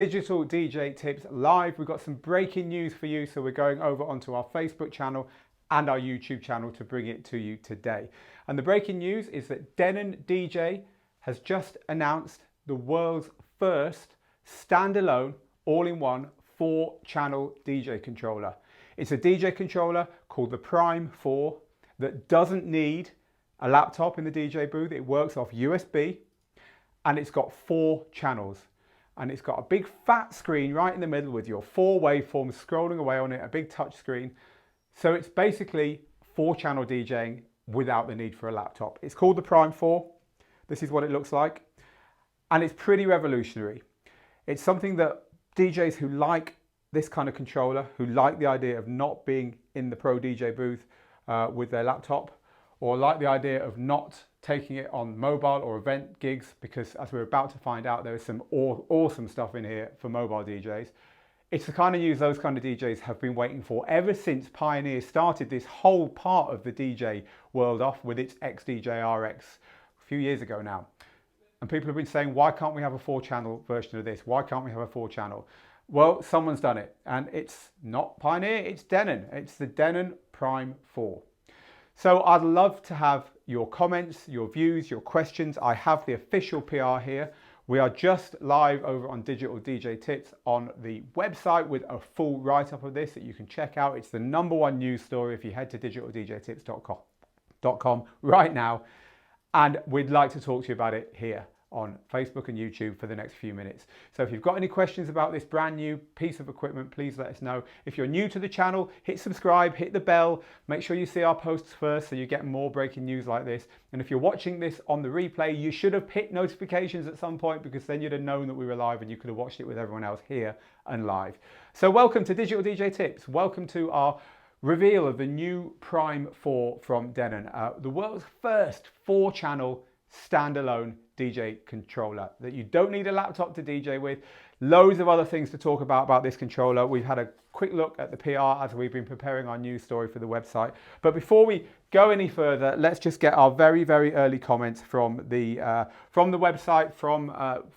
Digital DJ Tips Live. We've got some breaking news for you, so we're going over onto our Facebook channel and our YouTube channel to bring it to you today. And the breaking news is that Denon DJ has just announced the world's first standalone all-in-one 4-channel DJ controller. It's a DJ controller called the Prime 4 that doesn't need a laptop in the DJ booth. It works off USB and it's got 4 channels. And it's got a big fat screen right in the middle with your 4 waveforms scrolling away on it, a big touch screen. So it's basically 4-channel DJing without the need for a laptop. It's called the Prime 4. This is what it looks like. And it's pretty revolutionary. It's something that DJs who like this kind of controller, who like the idea of not being in the pro DJ booth with their laptop, or like the idea of not taking it on mobile or event gigs, because as we're about to find out, there is some awesome stuff in here for mobile DJs. It's the kind of news those kind of DJs have been waiting for ever since Pioneer started this whole part of the DJ world off with its XDJ RX a few years ago now. And people have been saying, why can't we have a 4-channel version of this? Why can't we have a 4-channel? Well, someone's done it, and it's not Pioneer, it's Denon. It's the Denon Prime 4. So I'd love to have your comments, your views, your questions. I have the official PR here. We are just live over on Digital DJ Tips on the website with a full write-up of this that you can check out. It's the #1 news story if you head to digitaldjtips.com right now. And we'd like to talk to you about it here on Facebook and YouTube for the next few minutes. So if you've got any questions about this brand new piece of equipment, please let us know. If you're new to the channel, hit subscribe, hit the bell, make sure you see our posts first so you get more breaking news like this. And if you're watching this on the replay, you should have hit notifications at some point, because then you'd have known that we were live and you could have watched it with everyone else here and live. So welcome to Digital DJ Tips. Welcome to our reveal of the new Prime 4 from Denon, the world's first 4-channel standalone DJ controller that you don't need a laptop to DJ with. Loads of other things to talk about this controller. We've had a quick look at the PR as we've been preparing our news story for the website. But before we go any further, let's just get our very early comments from the website, from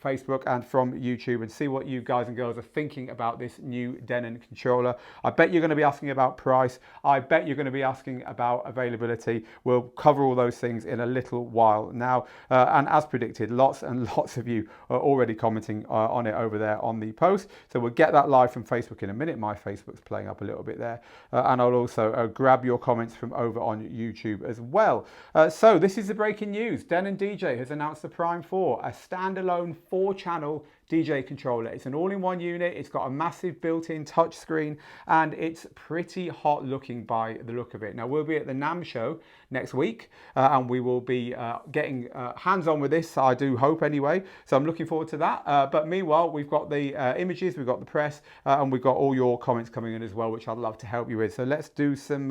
Facebook and from YouTube, and see what you guys and girls are thinking about this new Denon controller. I bet you're going to be asking about price. I bet you're going to be asking about availability. We'll cover all those things in a little while now. And as predicted, lots and lots of you are already commenting on it over there on the post. So we'll get that live from Facebook in a minute. My Facebook's playing up a little bit there. And I'll also grab your comments from over on YouTube as well. So this is the breaking news. Denon DJ has announced the Prime 4, a standalone 4-channel DJ controller. It's an all-in-one unit. It's got a massive built-in touch screen, and it's pretty hot looking by the look of it. Now, we'll be at the NAMM show next week, and we will be getting hands-on with this, I do hope anyway. So I'm looking forward to that. But meanwhile, we've got the images, we've got the press, and we've got all your comments coming in as well, which I'd love to help you with. So let's do some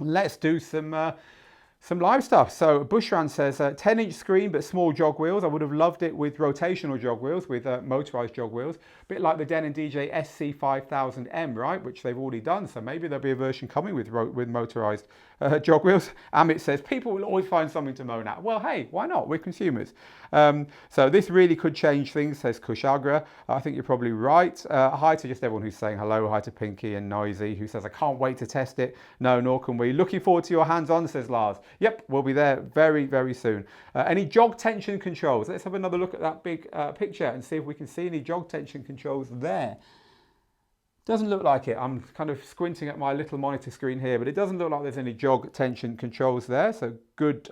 live stuff. So Bushran says 10-inch screen but small jog wheels. I would have loved it with rotational jog wheels, with motorized jog wheels, a bit like the Denon DJ SC5000M, right, which they've already done. So maybe there'll be a version coming with motorized jog wheels. Amit says people will always find something to moan at. Well, hey, why not? We're consumers. So this really could change things, says Kushagra. I think you're probably right. Hi to just everyone who's saying hello. Hi to Pinky and Noisy, who says I can't wait to test it. No, nor can we. Looking forward to your hands-on, says Lars. Yep, we'll be there very soon. Any jog tension controls? Let's have another look at that big picture and see if we can see any jog tension controls there. Doesn't look like it. I'm kind of squinting at my little monitor screen here, but it doesn't look like there's any jog tension controls there. So good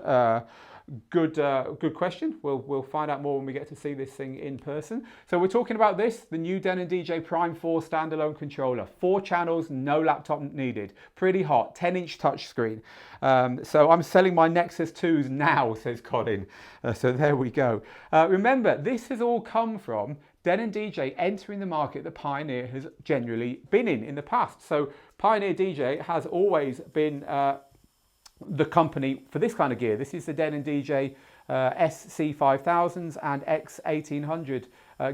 question. We'll find out more when we get to see this thing in person. So we're talking about this, the new Denon DJ Prime 4 standalone controller. 4 channels, no laptop needed. Pretty hot, 10-inch touchscreen. So I'm selling my Nexus 2s now, says Colin. So there we go. Remember, this has all come from Denon DJ entering the market that Pioneer has generally been in the past. So Pioneer DJ has always been the company for this kind of gear. This is the Denon DJ SC5000s and X1800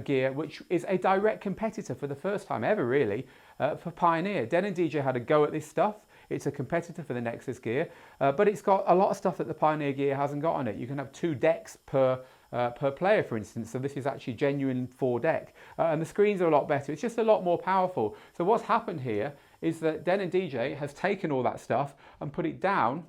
gear, which is a direct competitor for the first time ever, really, for Pioneer. Denon DJ had a go at this stuff. It's a competitor for the Nexus gear, but it's got a lot of stuff that the Pioneer gear hasn't got on it. You can have 2 decks per per player, for instance. So this is actually genuine 4-deck. And the screens are a lot better. It's just a lot more powerful. So what's happened here is that Denon DJ has taken all that stuff and put it down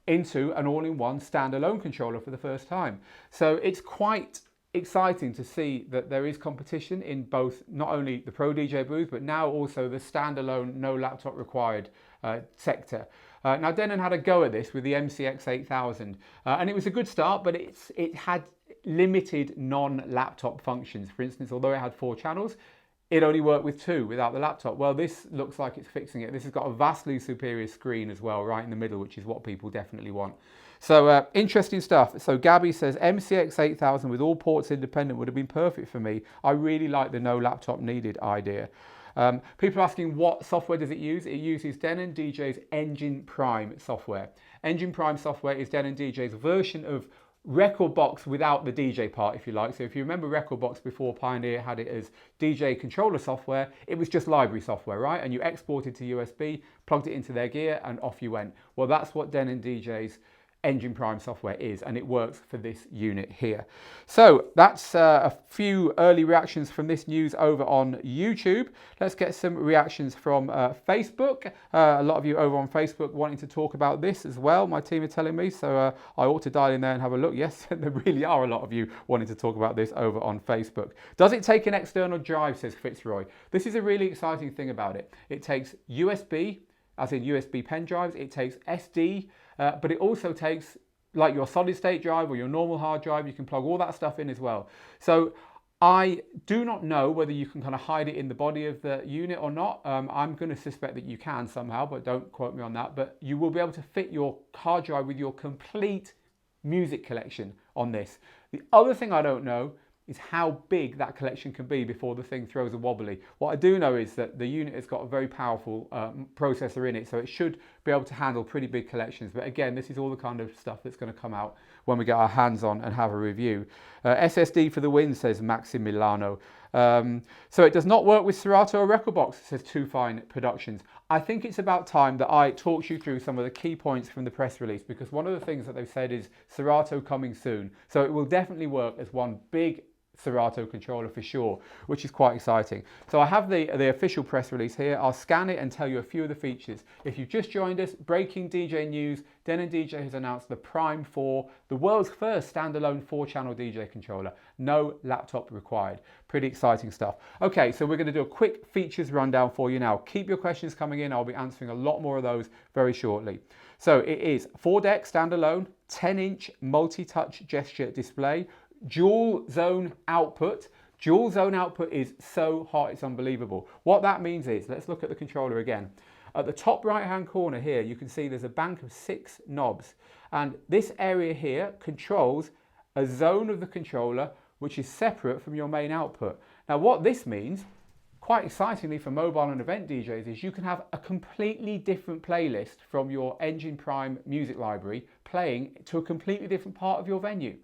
into an all-in-one standalone controller for the first time. So it's quite exciting to see that there is competition in both not only the Pro DJ booth, but now also the standalone, no laptop required sector. Now Denon had a go at this with the MCX 8000 and it was a good start, but it had limited non-laptop functions. For instance, although it had 4 channels, it only worked with 2 without the laptop. Well, this looks like it's fixing it. This has got a vastly superior screen as well, right in the middle, which is what people definitely want. So interesting stuff. So Gabby says, MCX 8000 with all ports independent would have been perfect for me. I really like the no laptop needed idea. People are asking what software does it use? It uses Denon DJ's Engine Prime software. Engine Prime software is Denon DJ's version of Rekordbox without the DJ part, if you like. So if you remember Rekordbox before Pioneer had it as DJ controller software, it was just library software, right? And you exported to USB, plugged it into their gear, and off you went. Well, that's what Denon DJ's Engine Prime software is, and it works for this unit here. So that's a few early reactions from this news over on YouTube. Let's get some reactions from Facebook. A lot of you over on Facebook wanting to talk about this as well, my team are telling me, so I ought to dial in there and have a look. Yes, there really are a lot of you wanting to talk about this over on Facebook. Does it take an external drive, says Fitzroy. This is a really exciting thing about it. It takes USB, as in USB pen drives, it takes SD, but it also takes like your solid state drive or your normal hard drive. You can plug all that stuff in as well. So I do not know whether you can kind of hide it in the body of the unit or not. I'm going to suspect that you can somehow, but don't quote me on that. But you will be able to fit your hard drive with your complete music collection on this. The other thing I don't know is how big that collection can be before the thing throws a wobbly. What I do know is that the unit has got a very powerful processor in it, so it should be able to handle pretty big collections. But again, this is all the kind of stuff that's going to come out when we get our hands on and have a review. SSD for the win, says Maximiliano. So it does not work with Serato or Rekordbox, says Too Fine Productions. I think it's about time that I talked you through some of the key points from the press release, because one of the things that they've said is Serato coming soon. So it will definitely work as one big Serato controller for sure, which is quite exciting. So I have the official press release here. I'll scan it and tell you a few of the features. If you've just joined us, breaking DJ news, Denon DJ has announced the Prime 4, the world's first standalone 4-channel DJ controller. No laptop required. Pretty exciting stuff. Okay, so we're going to do a quick features rundown for you now. Keep your questions coming in. I'll be answering a lot more of those very shortly. So it is 4-deck standalone, 10-inch multi-touch gesture display, dual zone output. Dual zone output is so hot, it's unbelievable. What that means is, let's look at the controller again. At the top right hand corner here, you can see there's a bank of 6 knobs, and this area here controls a zone of the controller which is separate from your main output. Now what this means, quite excitingly for mobile and event DJs, is you can have a completely different playlist from your Engine Prime music library playing to a completely different part of your venue.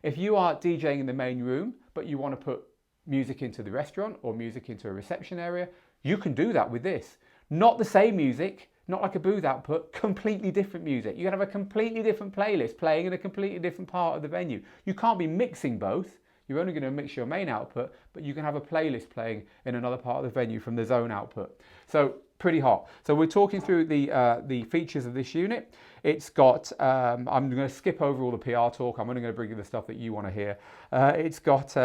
If you are DJing in the main room, but you want to put music into the restaurant or music into a reception area, you can do that with this. Not the same music, not like a booth output, completely different music. You can have a completely different playlist playing in a completely different part of the venue. You can't be mixing both. You're only going to mix your main output, but you can have a playlist playing in another part of the venue from the zone output. So pretty hot. So we're talking through the features of this unit. It's got, I'm going to skip over all the PR talk. I'm only going to bring you the stuff that you want to hear. It's got,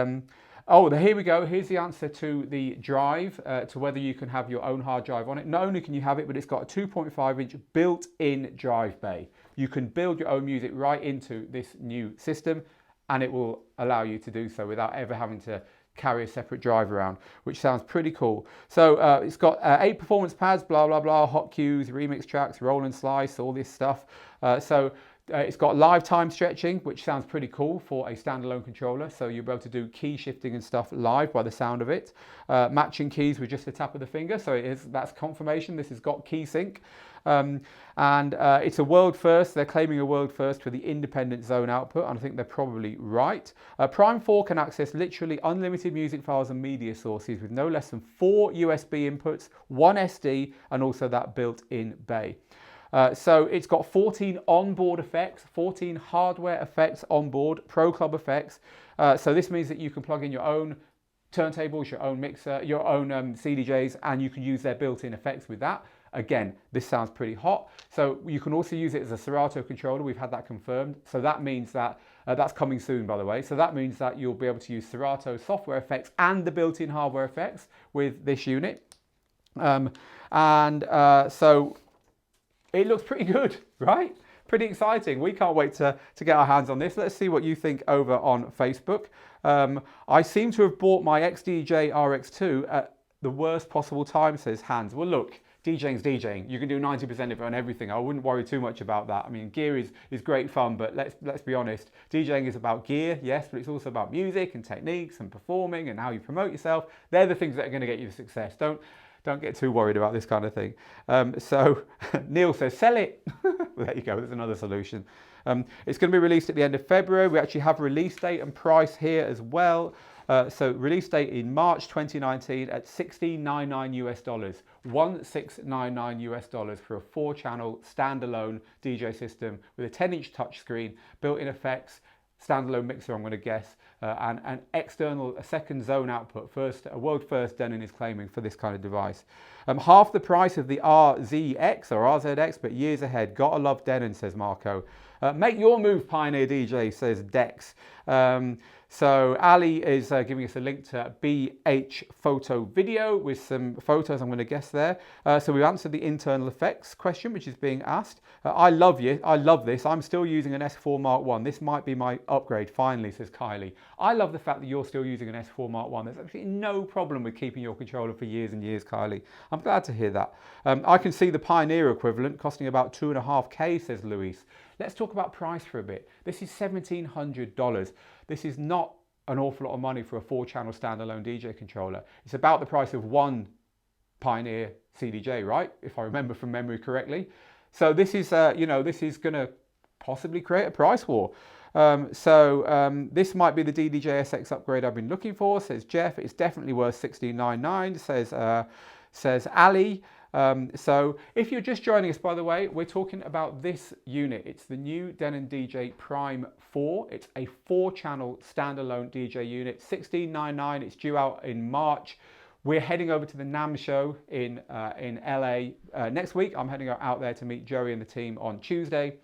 oh, here we go. Here's the answer to the drive, to whether you can have your own hard drive on it. Not only can you have it, but it's got a 2.5-inch built-in drive bay. You can build your own music right into this new system, and it will allow you to do so without ever having to carry a separate drive around, which sounds pretty cool. So it's got 8 performance pads, blah, blah, blah, hot cues, remix tracks, roll and slice, all this stuff. It's got live time stretching, which sounds pretty cool for a standalone controller. So you'll be able to do key shifting and stuff live by the sound of it. Matching keys with just the tap of the finger. So that's confirmation. This has got key sync. It's a world first. They're claiming a world first for the independent zone output, and I think they're probably right. Prime 4 can access literally unlimited music files and media sources with no less than 4 USB inputs, 1 SD, and also that built-in bay. So it's got 14 onboard effects, 14 hardware effects on board, Pro Club effects. So this means that you can plug in your own turntables, your own mixer, your own CDJs, and you can use their built-in effects with that. Again, this sounds pretty hot. So you can also use it as a Serato controller. We've had that confirmed. So that means that, that's coming soon, by the way. So that means that you'll be able to use Serato software effects and the built-in hardware effects with this unit. So it looks pretty good, right? Pretty exciting. We can't wait to get our hands on this. Let's see what you think over on Facebook. I seem to have bought my XDJ RX2 at the worst possible time, says Hans. Well, look, DJing's DJing. You can do 90% of it on everything. I wouldn't worry too much about that. I mean, gear is great fun, but let's be honest. DJing is about gear, yes, but it's also about music and techniques and performing and how you promote yourself. They're the things that are going to get you the success. Don't get too worried about this kind of thing. So Neil says, sell it. Well, there you go, there's another solution. It's going to be released at the end of February. We actually have release date and price here as well. So release date in March 2019 at $16.99 US, $1699 US for a 4-channel standalone DJ system with a 10-inch touchscreen, built-in effects, standalone mixer, I'm going to guess, and an external, a second zone output. A world first, Denon is claiming for this kind of device. Half the price of the RZX or RZX, but years ahead. Gotta love Denon, says Marco. Make your move, Pioneer DJ, says Dex. So Ali is giving us a link to BH Photo Video with some photos, I'm going to guess there. So we've answered the internal effects question, which is being asked. I love this. I'm still using an S4 Mark I. This might be my upgrade, finally, says Kylie. I love the fact that you're still using an S4 Mark I. There's absolutely no problem with keeping your controller for years and years, Kylie. I'm glad to hear that. I can see the Pioneer equivalent costing about $2.5K, says Luis. Let's talk about price for a bit. This is $1,700. This is not an awful lot of money for a 4-channel standalone DJ controller. It's about the price of one Pioneer CDJ, right? If I remember from memory correctly. So this is, this is going to possibly create a price war. This might be the DDJ SX upgrade I've been looking for, says Jeff. It's definitely worth $16.99, says Ali. So if you're just joining us, by the way, we're talking about this unit. It's the new Denon DJ Prime 4. It's a 4-channel standalone DJ unit, $16.99. It's due out in March. We're heading over to the NAMM show in LA next week. I'm heading out there to meet Joey and the team on Tuesday,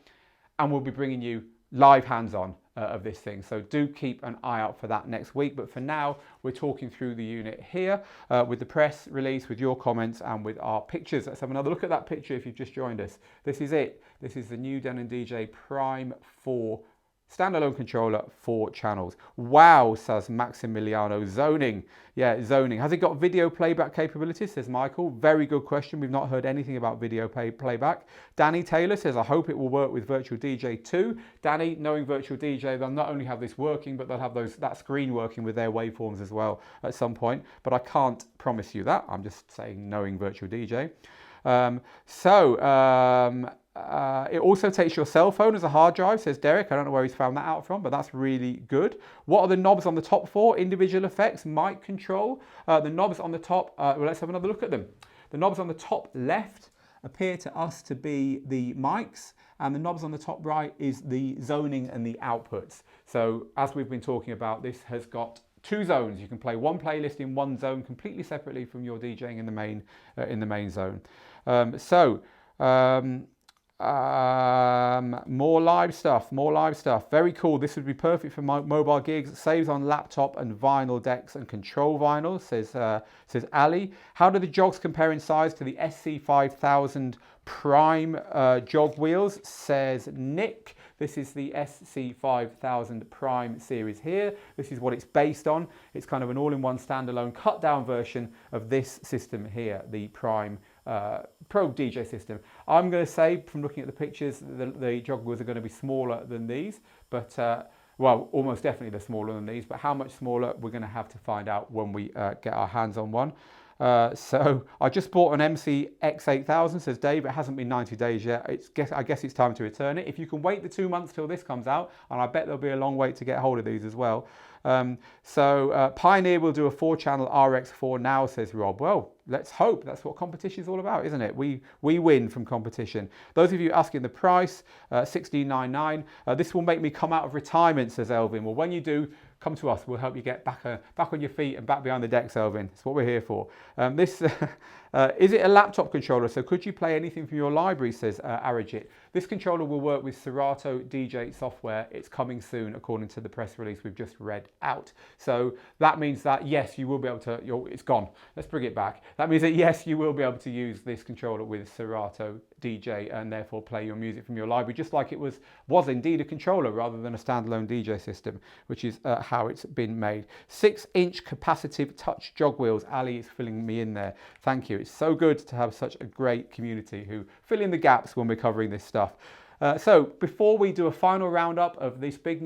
and we'll be bringing you live hands-on of this thing. So do keep an eye out for that next week. But for now, we're talking through the unit here with the press release, with your comments and with our pictures. Let's have another look at that picture if you've just joined us. This is it. This is the new Denon DJ Prime 4 standalone controller, 4 channels. Wow, says Maximiliano. Zoning. Yeah, zoning. Has it got video playback capabilities, says Michael. Very good question. We've not heard anything about video playback. Danny Taylor says, I hope it will work with Virtual DJ too. Danny, knowing Virtual DJ, they'll not only have this working, but they'll have that screen working with their waveforms as well at some point. But I can't promise you that. I'm just saying knowing Virtual DJ. It also takes your cell phone as a hard drive, says Derek. I don't know where he's found that out from, but that's really good. What are the knobs on the top for? Individual effects, mic control. The knobs on the top, well, let's have another look at them. The knobs on the top left appear to us to be the mics, and the knobs on the top right is the zoning and the outputs. So as we've been talking about, this has got 2 zones. You can play one playlist in one zone completely separately from your DJing in the main zone. More live stuff. Very cool. This would be perfect for mobile gigs. It saves on laptop and vinyl decks and control vinyl, says Ali. How do the jogs compare in size to the SC5000 Prime jog wheels, says Nick. This is the SC5000 Prime series here. This is what it's based on. It's kind of an all-in-one standalone cut down version of this system here, the Prime Pro DJ system. I'm going to say, from looking at the pictures, the jog wheels are going to be smaller than these, but well, almost definitely they're smaller than these, but how much smaller, we're going to have to find out when we get our hands on one. So I just bought an MC X8000, says Dave. It hasn't been 90 days yet. I guess it's time to return it. If you can wait the 2 months till this comes out, and I bet there'll be a long wait to get hold of these as well. Pioneer will do a 4-channel RX4 now, says Rob. Well, let's hope. That's what competition is all about, isn't it? We win from competition. Those of you asking the price, $16.99. This will make me come out of retirement, says Elvin. Well, when you do, come to us. We'll help you get back on your feet and back behind the decks, Elvin. That's what we're here for. Is it a laptop controller? So could you play anything from your library, says Arajit. This controller will work with Serato DJ software. It's coming soon, according to the press release we've just read out. So that means that, yes, you will be able to, it's gone. Let's bring it back. That means that, yes, you will be able to use this controller with Serato DJ and therefore play your music from your library, just like it was indeed a controller rather than a standalone DJ system, which is how it's been made. 6-inch capacitive touch jog wheels. Ali is filling me in there. Thank you. It's so good to have such a great community who fill in the gaps when we're covering this stuff. So before we do a final roundup of this big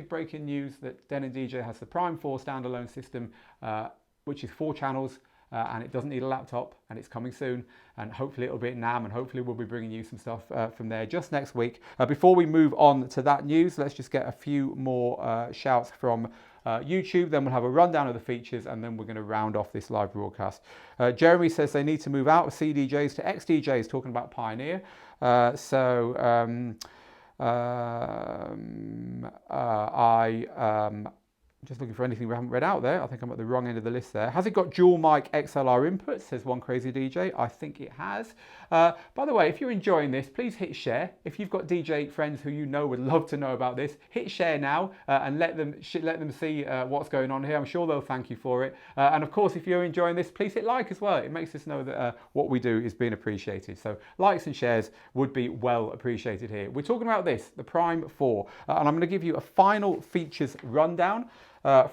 breaking news that Denon DJ has the Prime 4 standalone system, which is 4 channels, and it doesn't need a laptop, and it's coming soon, and hopefully it'll be at NAMM, and hopefully we'll be bringing you some stuff from there just next week. Before we move on to that news, let's just get a few more shouts from YouTube, then we'll have a rundown of the features, and then we're going to round off this live broadcast. Jeremy says they need to move out of CDJs to XDJs, talking about Pioneer. Just looking for anything we haven't read out there. I think I'm at the wrong end of the list there. Has it got dual mic XLR inputs, says one crazy DJ. I think it has. By the way, if you're enjoying this, please hit share. If you've got DJ friends who you know would love to know about this, hit share now and let them see what's going on here. I'm sure they'll thank you for it. And of course, if you're enjoying this, please hit like as well. It makes us know that what we do is being appreciated. So likes and shares would be well appreciated here. We're talking about this, the Prime 4, and I'm going to give you a final features rundown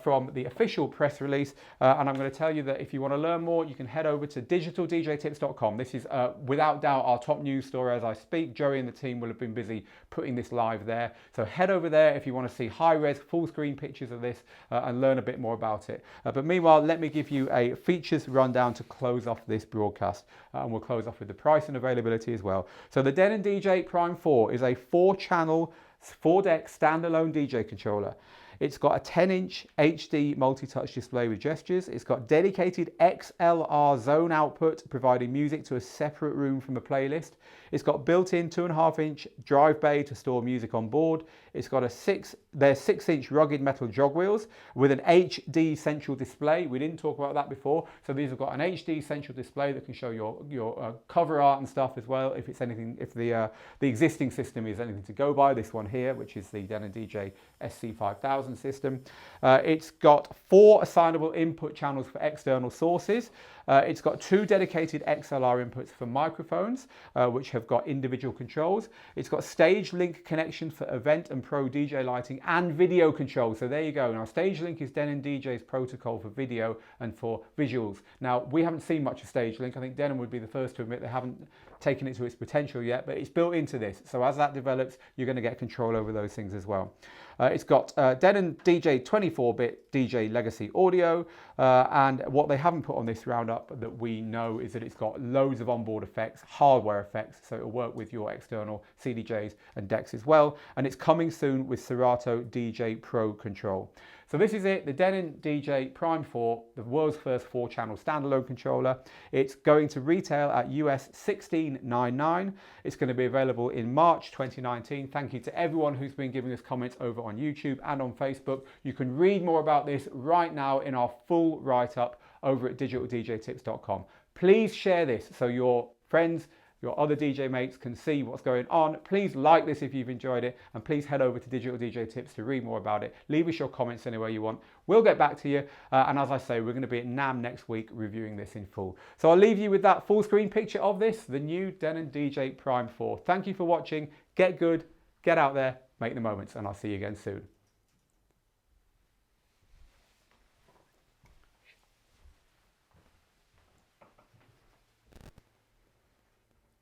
from the official press release, and I'm going to tell you that if you want to learn more, you can head over to digitaldjtips.com. This is without doubt our top news story as I speak. Joey and the team will have been busy putting this live there, so head over there if you want to see high-res full screen pictures of this and learn a bit more about it. But meanwhile, let me give you a features rundown to close off this broadcast, and we'll close off with the price and availability as well. So the Denon DJ Prime 4 is a 4-channel 4-deck standalone DJ controller. It's got a 10-inch HD multi-touch display with gestures. It's got dedicated XLR zone output, providing music to a separate room from the playlist. It's got built-in 2.5-inch drive bay to store music on board. It's got 6-inch rugged metal jog wheels with an HD central display. We didn't talk about that before. So these have got an HD central display that can show your cover art and stuff as well. If it's anything, if the existing system is anything to go by, this one here, which is the Denon DJ SC5000 system. It's got 4 assignable input channels for external sources. It's got 2 dedicated XLR inputs for microphones, which have got individual controls. It's got Stage Link connections for event and pro DJ lighting and video controls. So there you go. Now, Stage Link is Denon DJ's protocol for video and for visuals. Now, we haven't seen much of Stage Link. I think Denon would be the first to admit they haven't taken it to its potential yet, but it's built into this. So as that develops, you're going to get control over those things as well. It's got Denon DJ 24-bit DJ legacy audio, and what they haven't put on this roundup that we know is that it's got loads of onboard effects, hardware effects, so it'll work with your external CDJs and decks as well, and it's coming soon with Serato DJ Pro control. So this is it, the Denon DJ Prime 4, the world's first 4-channel standalone controller. It's going to retail at US $16.99. It's going to be available in March 2019. Thank you to everyone who's been giving us comments over on YouTube and on Facebook. You can read more about this right now in our full write-up over at digitaldjtips.com. Please share this so your friends, your other DJ mates can see what's going on. Please like this if you've enjoyed it, and please head over to Digital DJ Tips to read more about it. Leave us your comments anywhere you want. We'll get back to you, and as I say, we're going to be at NAMM next week reviewing this in full. So I'll leave you with that full screen picture of this, the new Denon DJ Prime 4. Thank you for watching. Get good, get out there, make the moments, and I'll see you again soon.